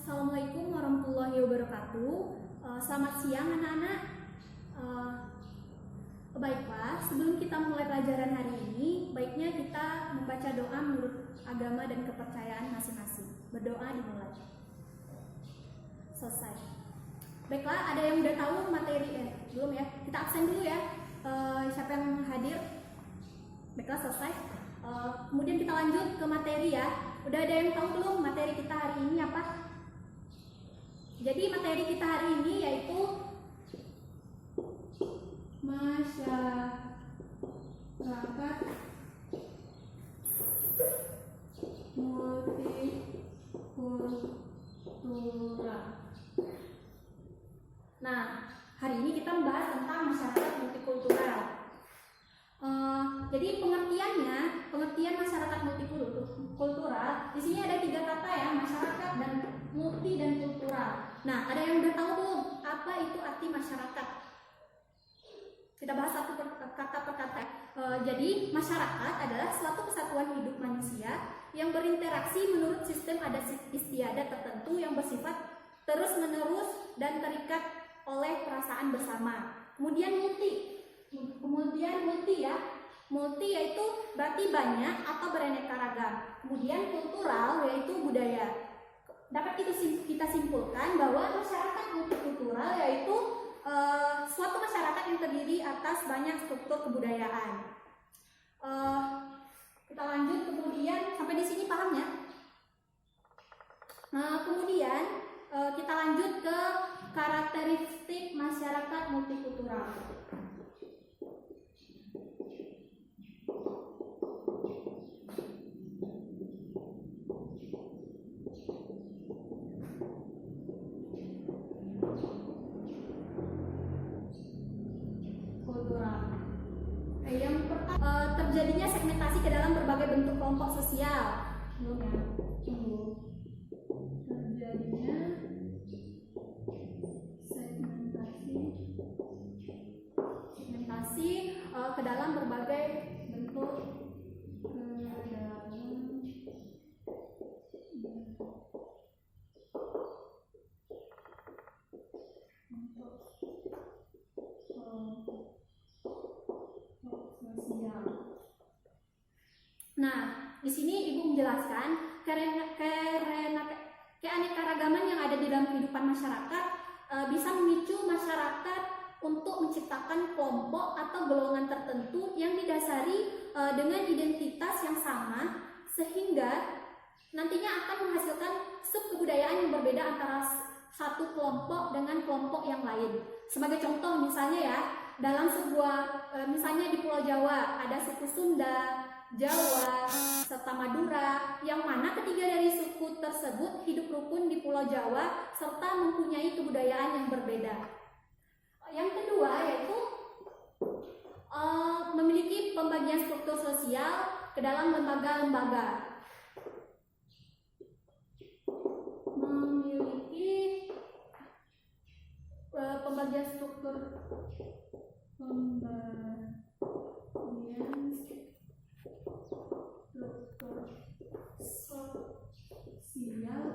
Assalamualaikum warahmatullahi wabarakatuh. Selamat siang anak-anak. Baiklah, sebelum kita mulai pelajaran hari ini, baiknya kita membaca doa menurut agama dan kepercayaan masing-masing. Berdoa dimulai. Selesai. Baiklah, ada yang udah tahu materi belum ya? Kita absen dulu ya. Siapa yang hadir? Baiklah, selesai. Kemudian kita lanjut ke materi ya. Udah ada yang tahu belum materi kita hari ini apa? Jadi materi kita hari ini yaitu masyarakat multikultural. Nah, hari ini kita membahas tentang masyarakat multikultural. Jadi pengertian masyarakat multikultural di sini ada 3 kata ya, masyarakat dan multi dan kultural. Nah, ada yang udah tahu belum apa itu arti masyarakat? Kita bahas satu kata per kata. Jadi masyarakat adalah suatu kesatuan hidup manusia yang berinteraksi menurut sistem adat istiadat tertentu yang bersifat terus-menerus dan terikat oleh perasaan bersama. Kemudian multi ya. Multi yaitu berarti banyak atau beraneka ragam. Kemudian kultural yaitu budaya. Dapat kita simpulkan bahwa masyarakat multikultural yaitu suatu masyarakat yang terdiri atas banyak struktur kebudayaan. Kita lanjut kemudian sampai di sini paham ya? Kemudian kita lanjut ke karakteristik masyarakat multikultural. Yang pertama, terjadinya segmentasi ke dalam berbagai bentuk kelompok sosial. Terjadinya segmentasi ke dalam berbagai bentuk Nah, di sini Ibu menjelaskan keanekaragaman yang ada di dalam kehidupan masyarakat bisa memicu masyarakat untuk menciptakan kelompok atau golongan tertentu yang didasari dengan identitas yang sama sehingga nantinya akan menghasilkan subkebudayaan yang berbeda antara satu kelompok dengan kelompok yang lain. Sebagai contoh misalnya ya, dalam sebuah misalnya di Pulau Jawa ada suku Sunda, Jawa, serta Madura, yang mana ketiga dari suku tersebut hidup rukun di Pulau Jawa serta mempunyai kebudayaan yang berbeda. Yang kedua yaitu memiliki pembagian struktur sosial ke dalam lembaga-lembaga. Memiliki pembagian struktur sosial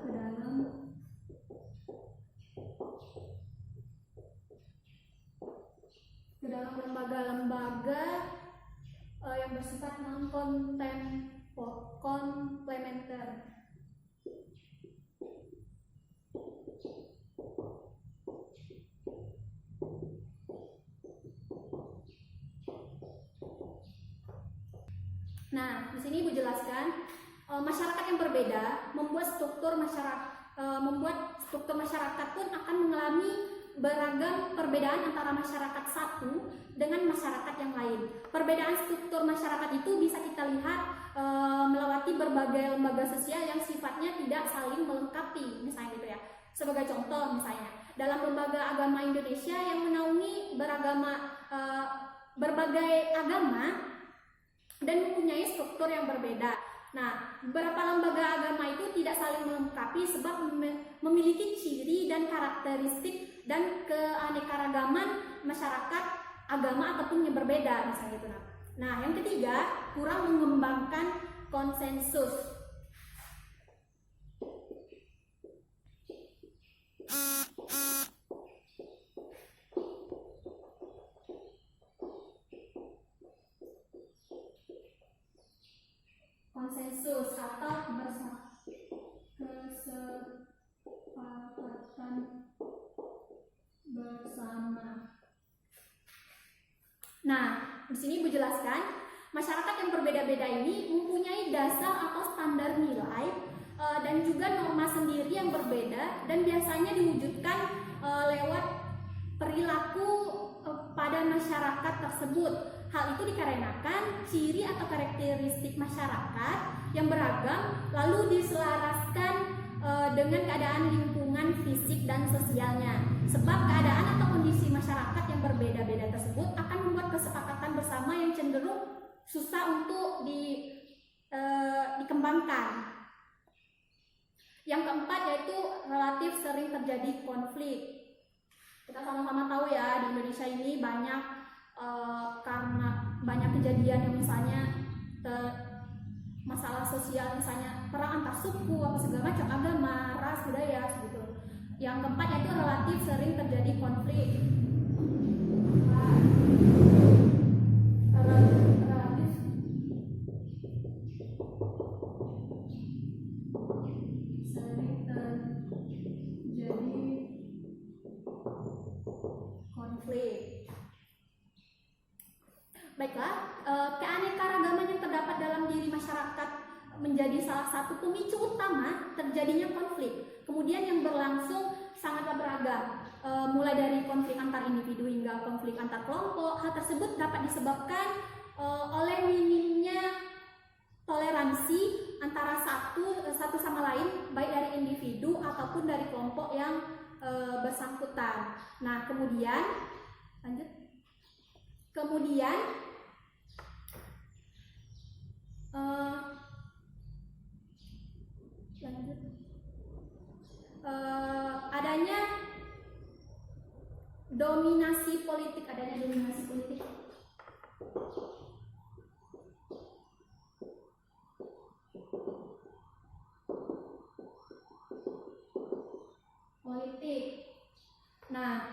ke dalam lembaga-lembaga yang bersifat komplementer. Nah, di sini Ibu jelaskan masyarakat yang berbeda membuat struktur masyarakat pun akan mengalami beragam perbedaan antara masyarakat satu dengan masyarakat yang lain. Perbedaan struktur masyarakat itu bisa kita lihat melewati berbagai lembaga sosial yang sifatnya tidak saling melengkapi, misalnya gitu ya. Sebagai contoh misalnya, dalam lembaga agama Indonesia yang menaungi berbagai agama dan mempunyai struktur yang berbeda. Nah, beberapa lembaga agama itu tidak saling melengkapi sebab memiliki ciri dan karakteristik dan keanekaragaman masyarakat agama ataupun yang berbeda misalnya itu. Nah, yang ketiga, kurang mengembangkan konsensus. Kedaulatan bersama. Nah, di sini Ibu jelaskan, masyarakat yang berbeda-beda ini mempunyai dasar atau standar nilai dan juga norma sendiri yang berbeda, dan biasanya diwujudkan lewat perilaku pada masyarakat tersebut. Hal itu dikarenakan ciri atau karakteristik masyarakat yang beragam lalu diselaraskan dengan keadaan lingkungan fisik dan sosialnya. Sebab keadaan atau kondisi masyarakat yang berbeda-beda tersebut akan membuat kesepakatan bersama yang cenderung susah untuk dikembangkan. Yang keempat yaitu relatif sering terjadi konflik. Kita sama-sama tahu ya, di Indonesia ini banyak karena banyak kejadian yang misalnya masalah sosial, misalnya perang antar suku apa segala macam, agama, ras, budaya gitu. Yang keempat yaitu relatif sering terjadi konflik. Relatif sering terjadi konflik. Baiklah, keanekaragaman yang terdapat dalam diri masyarakat menjadi salah satu pemicu utama terjadinya konflik. Kemudian yang berlangsung sangatlah beragam, mulai dari konflik antar individu hingga konflik antar kelompok. Hal tersebut dapat disebabkan oleh minimnya toleransi antara satu sama lain, baik dari individu ataupun dari kelompok yang bersangkutan. Nah, kemudian lanjut. Kemudian adanya dominasi politik, Nah,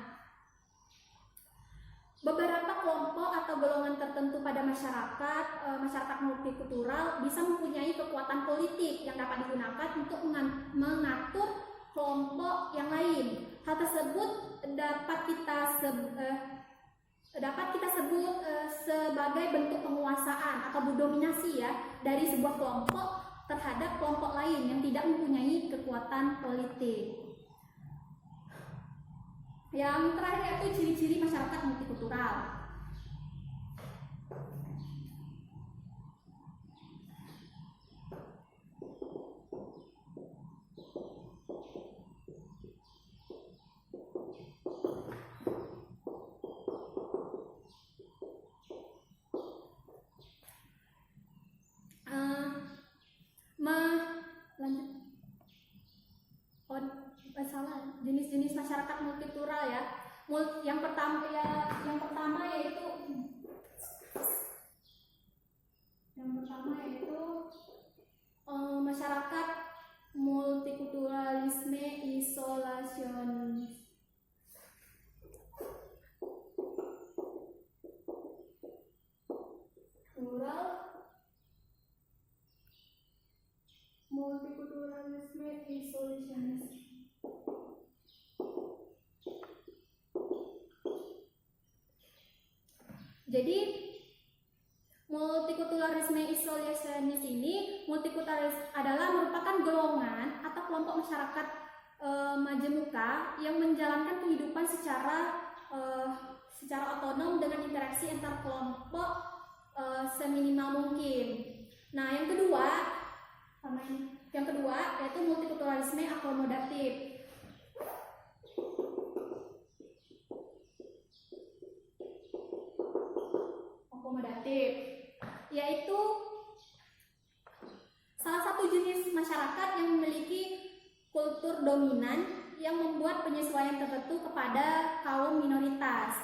beberapa kelompok atau golongan tertentu pada masyarakat multikultural bisa mempunyai kekuatan politik yang dapat digunakan untuk mengatur kelompok yang lain. Hal tersebut dapat kita sebut sebagai bentuk penguasaan atau dominasi ya dari sebuah kelompok terhadap kelompok lain yang tidak mempunyai kekuatan politik. Yang terakhir yaitu ciri-ciri masyarakat multikultural. Jenis-jenis masyarakat multikultural ya. Yang pertama yaitu masyarakat multikulturalisme isolasionis. Multikulturalisme isolasionis. Jadi multikulturalisme isolasionis ini, multikulturalis adalah merupakan golongan atau kelompok masyarakat majemuka yang menjalankan kehidupan secara otonom dengan interaksi antar kelompok seminimal mungkin. Nah, yang kedua yaitu multikulturalisme akomodatif. Yaitu salah satu jenis masyarakat yang memiliki kultur dominan yang membuat penyesuaian tertentu kepada kaum minoritas.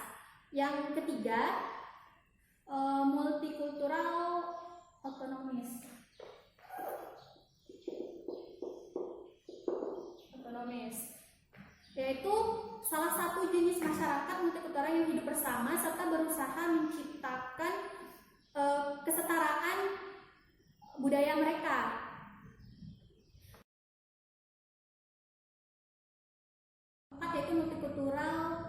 Yang ketiga, multikultural otonomis. Yaitu salah satu jenis masyarakat multikultural yang hidup bersama serta berusaha menciptakan kesetaraan budaya mereka. multikultural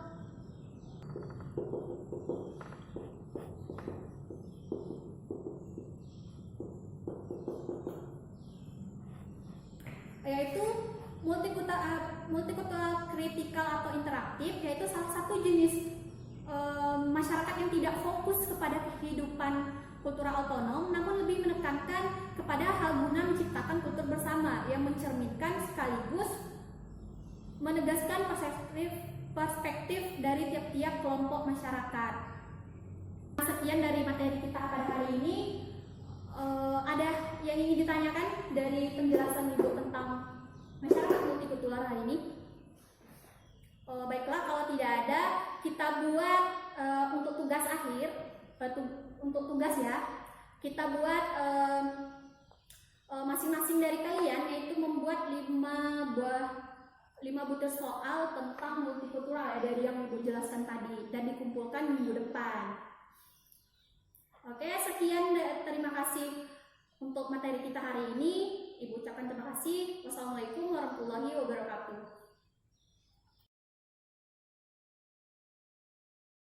yaitu multikultural kritikal atau interaktif, yaitu salah satu jenis masyarakat yang tidak fokus kepada kehidupan kultural otonom, namun lebih menekankan kepada hal guna menciptakan kultur bersama yang mencerminkan sekaligus menegaskan perspektif dari tiap-tiap kelompok masyarakat. Sekian dari materi kita pada hari ini. Ada yang ingin ditanyakan dari penjelasan Ibu tentang masyarakat multikultural hari ini? Baiklah, kalau tidak ada, kita buat untuk tugas akhir, untuk tugas ya, kita buat masing-masing dari kalian, yaitu membuat 5 butir soal tentang multikultural dari yang Ibu jelaskan tadi dan dikumpulkan minggu depan. Oke, sekian, terima kasih untuk materi kita hari ini. Ibu ucapkan terima kasih. Wassalamualaikum warahmatullahi wabarakatuh.